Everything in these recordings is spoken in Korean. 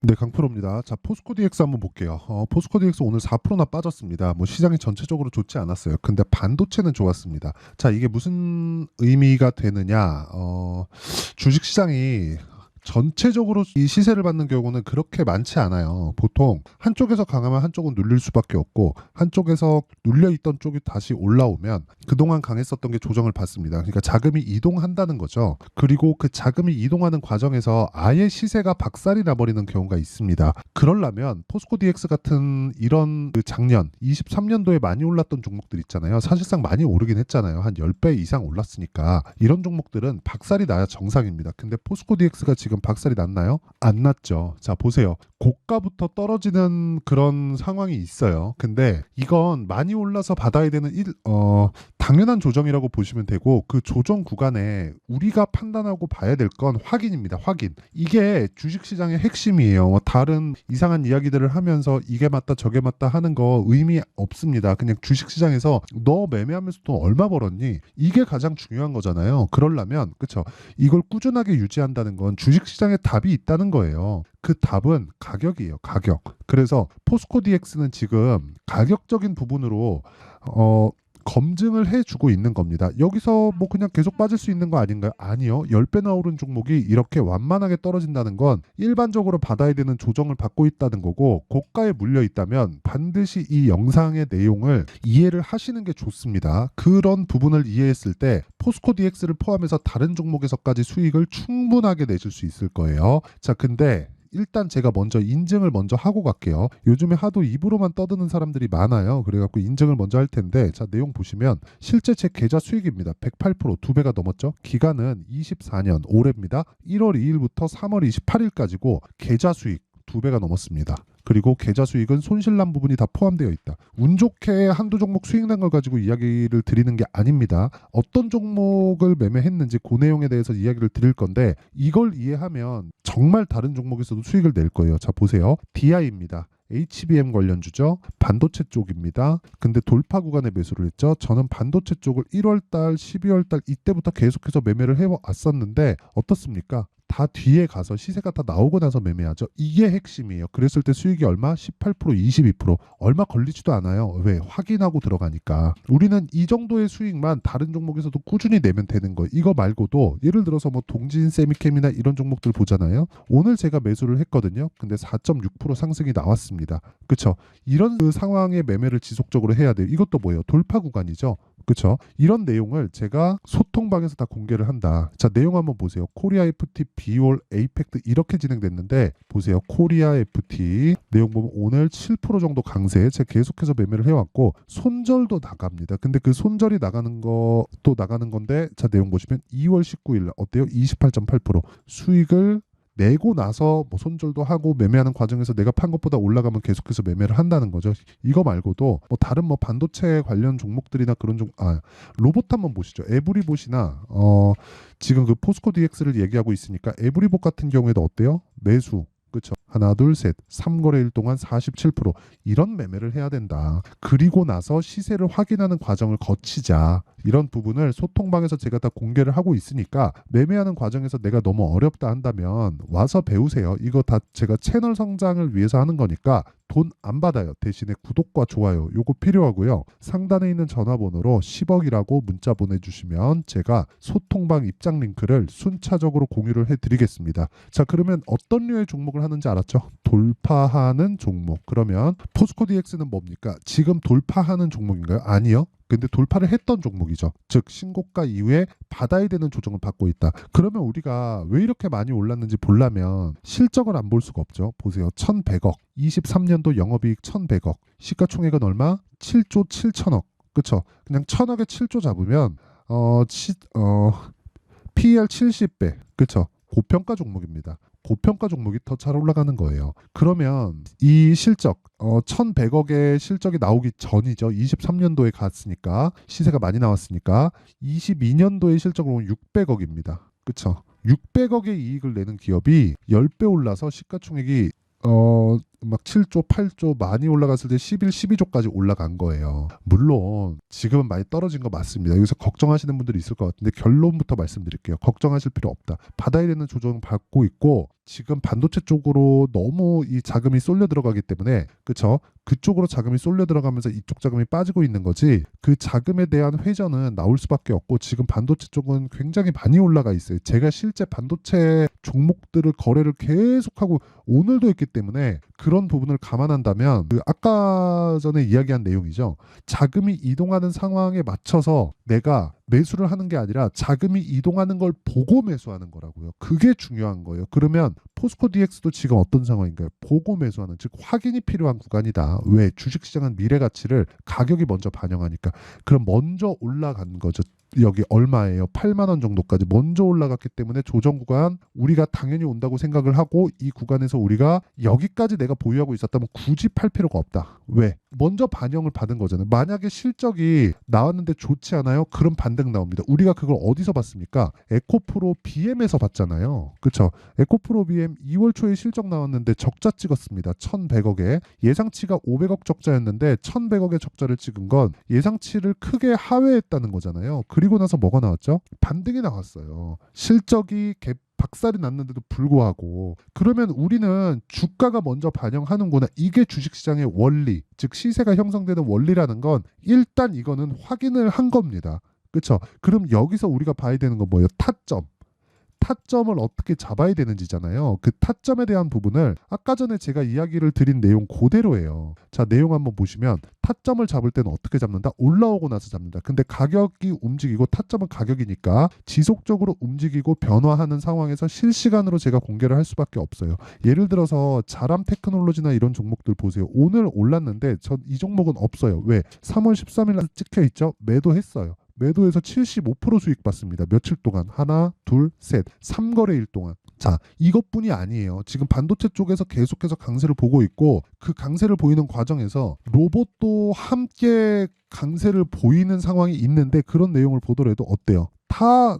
네, 강프로입니다. 자, 포스코 DX 한번 볼게요. 포스코 DX 오늘 4%나 빠졌습니다. 뭐 시장이 전체적으로 좋지 않았어요. 근데 반도체는 좋았습니다. 자, 이게 무슨 의미가 되느냐? 주식 시장이 전체적으로 이 시세를 받는 경우는 그렇게 많지 않아요. 보통 한쪽에서 강하면 한쪽은 눌릴 수밖에 없고 한쪽에서 눌려 있던 쪽이 다시 올라오면 그동안 강했었던 게 조정을 받습니다. 그러니까 자금이 이동한다는 거죠. 그리고 그 자금이 이동하는 과정에서 아예 시세가 박살이 나버리는 경우가 있습니다. 그러려면 포스코 DX 같은 이런 그 작년 23년도에 많이 올랐던 종목들 있잖아요. 사실상 많이 오르긴 했잖아요. 한 10배 이상 올랐으니까 이런 종목들은 박살이 나야 정상입니다. 근데 포스코 DX가 지금 박살이 났나요? 안 났죠. 자, 보세요. 고가부터 떨어지는 그런 상황이 있어요. 근데 이건 많이 올라서 받아야 되는 당연한 조정이라고 보시면 되고 그 조정 구간에 우리가 판단하고 봐야 될 건 확인입니다. 확인. 이게 주식시장의 핵심이에요. 다른 이상한 이야기들을 하면서 이게 맞다 저게 맞다 하는 거 의미 없습니다. 그냥 주식시장에서 너 매매하면서 돈 얼마 벌었니? 이게 가장 중요한 거잖아요. 그러려면 그쵸? 이걸 꾸준하게 유지한다는 건 주식시장에 답이 있다는 거예요. 그 답은 가격이에요. 가격. 그래서 포스코 DX는 지금 가격적인 부분으로 검증을 해주고 있는 겁니다. 여기서 뭐 그냥 계속 빠질 수 있는 거 아닌가요? 아니요. 10배나 오른 종목이 이렇게 완만하게 떨어진다는 건 일반적으로 받아야 되는 조정을 받고 있다는 거고 고가에 물려 있다면 반드시 이 영상의 내용을 이해를 하시는 게 좋습니다. 그런 부분을 이해했을 때 포스코 DX를 포함해서 다른 종목에서까지 수익을 충분하게 내실 수 있을 거예요. 자, 근데 일단 제가 먼저 인증을 먼저 하고 갈게요. 요즘에 하도 입으로만 떠드는 사람들이 많아요. 그래갖고 인증을 먼저 할 텐데 자, 내용 보시면 실제 제 계좌 수익입니다. 108% 2배가 넘었죠. 기간은 24년 올해입니다. 1월 2일부터 3월 28일까지고 계좌 수익 2배가 넘었습니다. 그리고 계좌 수익은 손실난 부분이 다 포함되어 있다. 운 좋게 한두 종목 수익 난 걸 가지고 이야기를 드리는 게 아닙니다. 어떤 종목을 매매했는지 그 내용에 대해서 이야기를 드릴 건데 이걸 이해하면 정말 다른 종목에서도 수익을 낼 거예요. 자, 보세요. DI입니다. HBM 관련주죠. 반도체 쪽입니다. 근데 돌파 구간에 매수를 했죠. 저는 반도체 쪽을 1월달, 12월달 이때부터 계속해서 매매를 해왔었는데 어떻습니까? 다 뒤에 가서 시세가 다 나오고 나서 매매하죠. 이게 핵심이에요. 그랬을 때 수익이 얼마? 18%, 22%. 얼마 걸리지도 않아요. 왜? 확인하고 들어가니까. 우리는 이 정도의 수익만 다른 종목에서도 꾸준히 내면 되는 거예요. 이거 말고도 예를 들어서 뭐 동진, 세미캠이나 이런 종목들 보잖아요. 오늘 제가 매수를 했거든요. 근데 4.6% 상승이 나왔습니다. 그쵸? 이런 그 상황의 매매를 지속적으로 해야 돼요. 이것도 뭐예요? 돌파 구간이죠. 그렇죠? 이런 내용을 제가 소통방에서 다 공개를 한다. 자, 내용 한번 보세요. 코리아 FT, 비올, 에이펙트 이렇게 진행됐는데 보세요. 코리아 FT 내용 보면 오늘 7% 정도 강세. 제가 계속해서 매매를 해왔고 손절도 나갑니다. 근데 그 손절이 나가는 것도 나가는 건데 자, 내용 보시면 2월 19일 날 어때요? 28.8% 수익을 내고 나서 뭐 손절도 하고 매매하는 과정에서 내가 판 것보다 올라가면 계속해서 매매를 한다는 거죠. 이거 말고도 뭐 다른 뭐 반도체 관련 종목들이나 그런 로봇 한번 보시죠. 에브리봇이나 지금 그 포스코 DX를 얘기하고 있으니까 에브리봇 같은 경우에도 어때요? 매수 그렇죠. 하나, 둘, 셋. 3거래일 동안 47% 이런 매매를 해야 된다. 그리고 나서 시세를 확인하는 과정을 거치자. 이런 부분을 소통방에서 제가 다 공개를 하고 있으니까 매매하는 과정에서 내가 너무 어렵다 한다면 와서 배우세요. 이거 다 제가 채널 성장을 위해서 하는 거니까 돈 안 받아요. 대신에 구독과 좋아요 요거 필요하고요. 상단에 있는 전화번호로 10억이라고 문자 보내주시면 제가 소통방 입장 링크를 순차적으로 공유를 해드리겠습니다. 자, 그러면 어떤 류의 종목을 하는지 알았죠? 돌파하는 종목. 그러면 포스코 DX는 뭡니까? 지금 돌파하는 종목인가요? 아니요. 근데 돌파를 했던 종목이죠. 즉 신고가 이후에 받아야 되는 조정을 받고 있다. 그러면 우리가 왜 이렇게 많이 올랐는지 보려면 실적을 안 볼 수가 없죠. 보세요. 1,100억. 23년도 영업이익 1,100억. 시가총액은 얼마? 7조 7천억. 그쵸? 그냥 1,000억에 7조 잡으면 PER 70배. 그쵸? 고평가 종목입니다. 고평가 종목이 더 잘 올라가는 거예요. 그러면 이 실적 1,100억의 실적이 나오기 전이죠. 23년도에 갔으니까 시세가 많이 나왔으니까 22년도의 실적으로 보면 600억입니다. 그쵸? 600억의 이익을 내는 기업이 10배 올라서 시가총액이 막 7조, 8조 많이 올라갔을 때 11, 12조까지 올라간 거예요. 물론 지금은 많이 떨어진 거 맞습니다. 여기서 걱정하시는 분들이 있을 것 같은데 결론부터 말씀드릴게요. 걱정하실 필요 없다. 받아야 되는 조정 받고 있고 지금 반도체 쪽으로 너무 이 자금이 쏠려 들어가기 때문에 그쵸? 그쪽으로 자금이 쏠려 들어가면서 이쪽 자금이 빠지고 있는 거지 그 자금에 대한 회전은 나올 수밖에 없고 지금 반도체 쪽은 굉장히 많이 올라가 있어요. 제가 실제 반도체 종목들을 거래를 계속하고 오늘도 했기 때문에 그런 부분을 감안한다면 그 아까 전에 이야기한 내용이죠. 자금이 이동하는 상황에 맞춰서 내가 매수를 하는 게 아니라 자금이 이동하는 걸 보고 매수하는 거라고요. 그게 중요한 거예요. 그러면 포스코 DX도 지금 어떤 상황인가요? 보고 매수하는, 즉 확인이 필요한 구간이다. 왜? 주식시장은 미래 가치를 가격이 먼저 반영하니까. 그럼 먼저 올라간 거죠. 여기 얼마예요? 8만 원 정도까지 먼저 올라갔기 때문에 조정 구간 우리가 당연히 온다고 생각을 하고 이 구간에서 우리가 여기까지 내가 보유하고 있었다면 굳이 팔 필요가 없다. 왜? 먼저 반영을 받은 거잖아요. 만약에 실적이 나왔는데 좋지 않아요? 그럼 반등 나옵니다. 우리가 그걸 어디서 봤습니까? 에코프로 BM에서 봤잖아요. 그렇죠? 에코프로 BM 2월 초에 실적 나왔는데 적자 찍었습니다. 1,100억에 예상치가 500억 적자였는데 1,100억의 적자를 찍은 건 예상치를 크게 하회했다는 거잖아요. 그리고 나서 뭐가 나왔죠? 반등이 나왔어요. 실적이 박살이 났는데도 불구하고 그러면 우리는 주가가 먼저 반영하는구나. 이게 주식시장의 원리, 즉 시세가 형성되는 원리라는 건 일단 이거는 확인을 한 겁니다. 그렇죠? 그럼 여기서 우리가 봐야 되는 건 뭐예요? 타점. 타점을 어떻게 잡아야 되는지잖아요. 그 타점에 대한 부분을 아까 전에 제가 이야기를 드린 내용 그대로예요. 자, 내용 한번 보시면 타점을 잡을 때는 어떻게 잡는다? 올라오고 나서 잡는다. 근데 가격이 움직이고 타점은 가격이니까 지속적으로 움직이고 변화하는 상황에서 실시간으로 제가 공개를 할 수밖에 없어요. 예를 들어서 자람 테크놀로지나 이런 종목들 보세요. 오늘 올랐는데 전 이 종목은 없어요. 왜? 3월 13일 날 찍혀 있죠? 매도했어요. 매도해서 75% 수익 받습니다. 며칠 동안 하나, 둘, 셋, 3거래일 동안. 자, 이것뿐이 아니에요. 지금 반도체 쪽에서 계속해서 강세를 보고 있고 그 강세를 보이는 과정에서 로봇도 함께 강세를 보이는 상황이 있는데 그런 내용을 보더라도 어때요? 다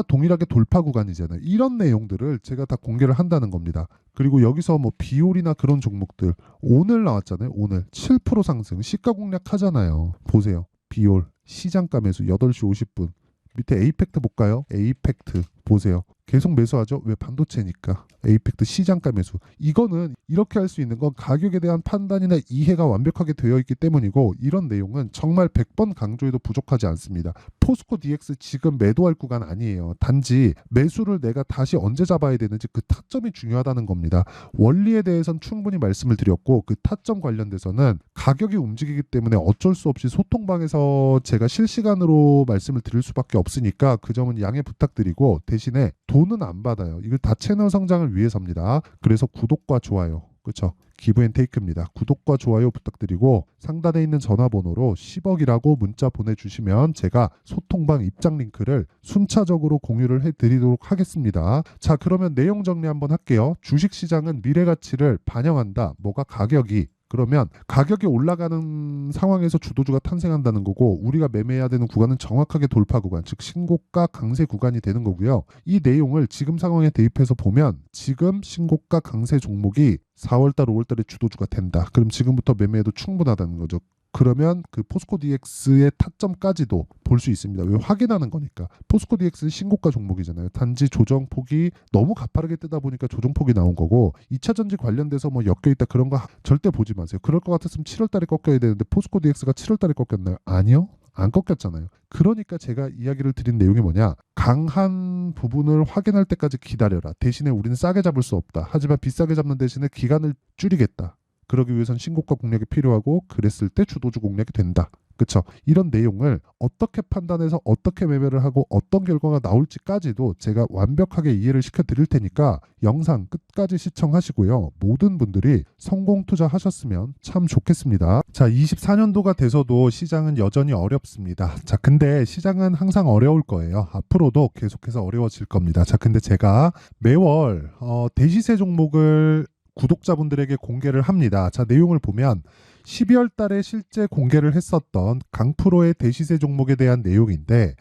동일하게 돌파 구간이잖아요. 이런 내용들을 제가 다 공개를 한다는 겁니다. 그리고 여기서 뭐 비올이나 그런 종목들 오늘 나왔잖아요. 오늘 7% 상승 시가 공략 하잖아요. 보세요. 비올 시장가 매수 8시 50분 밑에 에이펙트 볼까요? 에이펙트 보세요. 계속 매수하죠. 왜? 반도체니까. 에이펙트 시장가 매수. 이거는 이렇게 할 수 있는 건 가격에 대한 판단이나 이해가 완벽하게 되어 있기 때문이고 이런 내용은 정말 100번 강조해도 부족하지 않습니다. 포스코 DX 지금 매도할 구간 아니에요. 단지 매수를 내가 다시 언제 잡아야 되는지 그 타점이 중요하다는 겁니다. 원리에 대해서는 충분히 말씀을 드렸고 그 타점 관련돼서는 가격이 움직이기 때문에 어쩔 수 없이 소통방에서 제가 실시간으로 말씀을 드릴 수밖에 없으니까 그 점은 양해 부탁드리고 대신에 돈은 안 받아요. 이걸 다 채널 성장을 위해서입니다. 그래서 구독과 좋아요. 그렇죠? 기브앤테이크입니다. 구독과 좋아요 부탁드리고 상단에 있는 전화번호로 10억이라고 문자 보내주시면 제가 소통방 입장 링크를 순차적으로 공유를 해드리도록 하겠습니다. 자, 그러면 내용 정리 한번 할게요. 주식시장은 미래가치를 반영한다. 뭐가 가격이 그러면 가격이 올라가는 상황에서 주도주가 탄생한다는 거고 우리가 매매해야 되는 구간은 정확하게 돌파 구간, 즉 신고가 강세 구간이 되는 거고요. 이 내용을 지금 상황에 대입해서 보면 지금 신고가 강세 종목이 4월달, 5월달에 주도주가 된다. 그럼 지금부터 매매해도 충분하다는 거죠. 그러면 그 포스코 DX의 타점까지도 볼 수 있습니다. 왜? 확인하는 거니까. 포스코 DX는 신고가 종목이잖아요. 단지 조정폭이 너무 가파르게 뜨다 보니까 조정폭이 나온 거고 2차 전지 관련돼서 뭐 엮여 있다 그런 거 절대 보지 마세요. 그럴 것 같았으면 7월 달에 꺾여야 되는데 포스코 DX가 7월 달에 꺾였나요? 아니요. 안 꺾였잖아요. 그러니까 제가 이야기를 드린 내용이 뭐냐? 강한 부분을 확인할 때까지 기다려라. 대신에 우리는 싸게 잡을 수 없다. 하지만 비싸게 잡는 대신에 기간을 줄이겠다. 그러기 위해선 신고가 공략이 필요하고 그랬을 때 주도주 공략이 된다. 그렇죠? 이런 내용을 어떻게 판단해서 어떻게 매매를 하고 어떤 결과가 나올지까지도 제가 완벽하게 이해를 시켜드릴 테니까 영상 끝까지 시청하시고요. 모든 분들이 성공 투자하셨으면 참 좋겠습니다. 자, 24년도가 돼서도 시장은 여전히 어렵습니다. 자, 근데 시장은 항상 어려울 거예요. 앞으로도 계속해서 어려워질 겁니다. 자, 근데 제가 매월 대시세 종목을 구독자분들에게 공개를 합니다. 자, 내용을 보면 12월 달에 실제 공개를 했었던 강프로의 대시세 종목에 대한 내용인데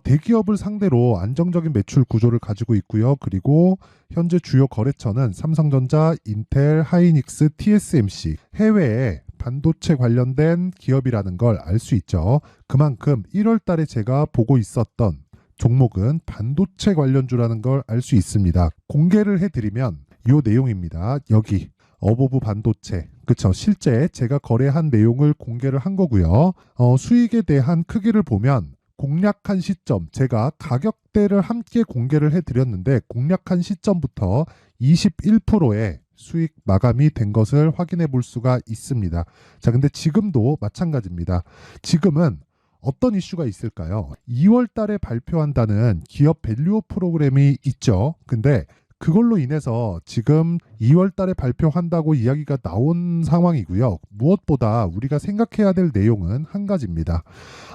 대기업을 상대로 안정적인 매출 구조를 가지고 있고요. 그리고 현재 주요 거래처는 삼성전자, 인텔, 하이닉스, TSMC, 해외에 반도체 관련된 기업이라는 걸 알 수 있죠. 그만큼 1월 달에 제가 보고 있었던 종목은 반도체 관련주라는 걸 알 수 있습니다. 공개를 해드리면 이 내용입니다. 여기 어보브 반도체, 그쵸? 실제 제가 거래한 내용을 공개를 한 거고요. 수익에 대한 크기를 보면 공략한 시점, 제가 가격대를 함께 공개를 해드렸는데 공략한 시점부터 21%의 수익 마감이 된 것을 확인해 볼 수가 있습니다. 자, 근데 지금도 마찬가지입니다. 지금은 어떤 이슈가 있을까요? 2월 달에 발표한다는 기업 밸류업 프로그램이 있죠. 근데 그걸로 인해서 지금 2월 달에 발표한다고 이야기가 나온 상황이고요. 무엇보다 우리가 생각해야 될 내용은 한 가지입니다.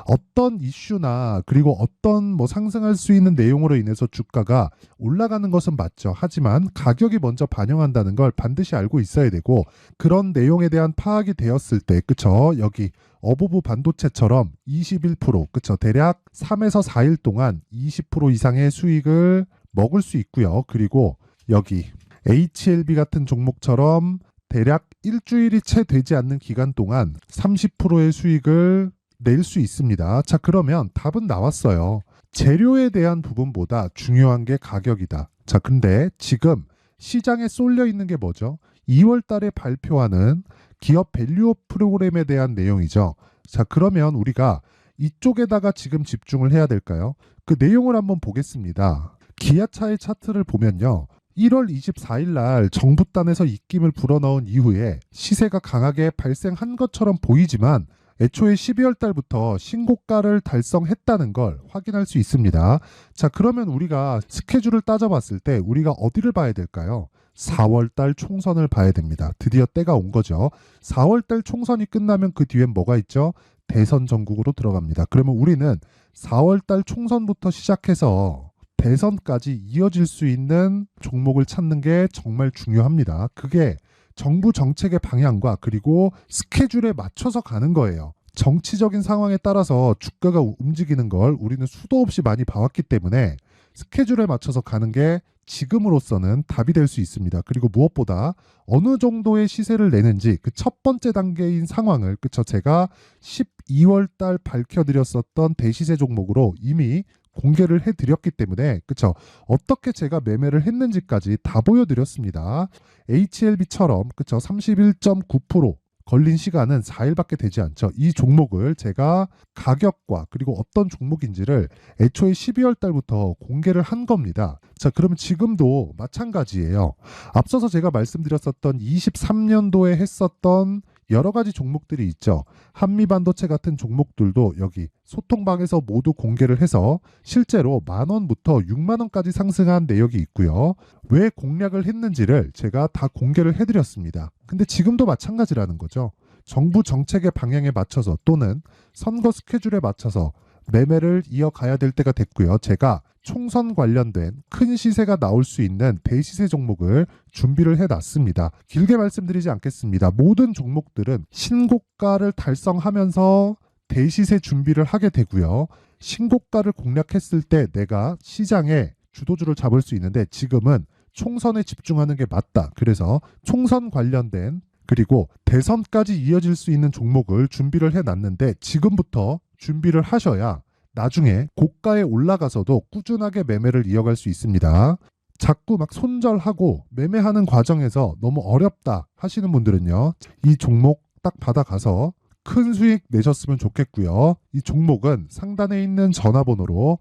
어떤 이슈나 그리고 어떤 상승할 수 있는 내용으로 인해서 주가가 올라가는 것은 맞죠. 하지만 가격이 먼저 반영한다는 걸 반드시 알고 있어야 되고, 그런 내용에 대한 파악이 되었을 때, 그쵸? 여기 어보브 반도체처럼 21%, 그쵸? 대략 3에서 4일 동안 20% 이상의 수익을 먹을 수 있고요. 그리고 여기 HLB 같은 종목처럼 대략 일주일이 채 되지 않는 기간 동안 30%의 수익을 낼 수 있습니다. 자, 그러면 답은 나왔어요. 재료에 대한 부분보다 중요한 게 가격이다. 자, 근데 지금 시장에 쏠려 있는 게 뭐죠? 2월 달에 발표하는 기업 밸류업 프로그램에 대한 내용이죠. 자, 그러면 우리가 이쪽에다가 지금 집중을 해야 될까요? 그 내용을 한번 보겠습니다. 기아차의 차트를 보면요. 1월 24일 날 정부단에서 입김을 불어넣은 이후에 시세가 강하게 발생한 것처럼 보이지만 애초에 12월 달부터 신고가를 달성했다는 걸 확인할 수 있습니다. 자, 그러면 우리가 스케줄을 따져봤을 때 우리가 어디를 봐야 될까요? 4월 달 총선을 봐야 됩니다. 드디어 때가 온 거죠. 4월 달 총선이 끝나면 그 뒤엔 뭐가 있죠? 대선 전국으로 들어갑니다. 그러면 우리는 4월 달 총선부터 시작해서 대선까지 이어질 수 있는 종목을 찾는 게 정말 중요합니다. 그게 정부 정책의 방향과 그리고 스케줄에 맞춰서 가는 거예요. 정치적인 상황에 따라서 주가가 움직이는 걸 우리는 수도 없이 많이 봐왔기 때문에 스케줄에 맞춰서 가는 게 지금으로서는 답이 될 수 있습니다. 그리고 무엇보다 어느 정도의 시세를 내는지 그 첫 번째 단계인 상황을, 그쵸? 제가 12월 달 밝혀드렸었던 대시세 종목으로 이미 공개를 해드렸기 때문에, 그쵸? 어떻게 제가 매매를 했는지까지 다 보여드렸습니다. HLB처럼, 그쵸? 31.9% 걸린 시간은 4일밖에 되지 않죠. 이 종목을 제가 가격과 그리고 어떤 종목인지를 애초에 12월 달부터 공개를 한 겁니다. 자, 그러면 지금도 마찬가지예요. 앞서서 제가 말씀드렸었던 23년도에 했었던 여러 가지 종목들이 있죠. 한미반도체 같은 종목들도 여기 소통방에서 모두 공개를 해서 실제로 10,000원부터 60,000원까지 상승한 내역이 있고요. 왜 공략을 했는지를 제가 다 공개를 해드렸습니다. 근데 지금도 마찬가지라는 거죠. 정부 정책의 방향에 맞춰서 또는 선거 스케줄에 맞춰서 매매를 이어가야 될 때가 됐고요. 제가 총선 관련된 큰 시세가 나올 수 있는 대시세 종목을 준비를 해놨습니다. 길게 말씀드리지 않겠습니다. 모든 종목들은 신고가를 달성하면서 대시세 준비를 하게 되고요. 신고가를 공략했을 때 내가 시장에 주도주를 잡을 수 있는데 지금은 총선에 집중하는 게 맞다. 그래서 총선 관련된 그리고 대선까지 이어질 수 있는 종목을 준비를 해놨는데 지금부터 준비를 하셔야 나중에 고가에 올라가서도 꾸준하게 매매를 이어갈 수 있습니다. 자꾸 막 손절하고 매매하는 과정에서 너무 어렵다 하시는 분들은요. 이 종목 딱 받아가서 큰 수익 내셨으면 좋겠고요. 이 종목은 상단에 있는 전화번호로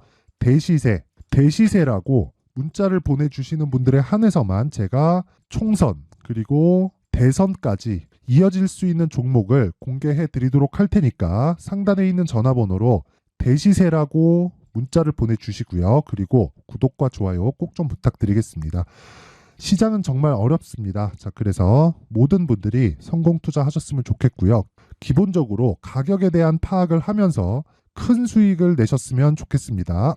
대시세라고 문자를 보내주시는 분들에 한해서만 제가 총선 그리고 대선까지 이어질 수 있는 종목을 공개해 드리도록 할 테니까 상단에 있는 전화번호로 대시세라고 문자를 보내주시고요. 그리고 구독과 좋아요 꼭 좀 부탁드리겠습니다. 시장은 정말 어렵습니다. 자, 그래서 모든 분들이 성공 투자하셨으면 좋겠고요. 기본적으로 가격에 대한 파악을 하면서 큰 수익을 내셨으면 좋겠습니다.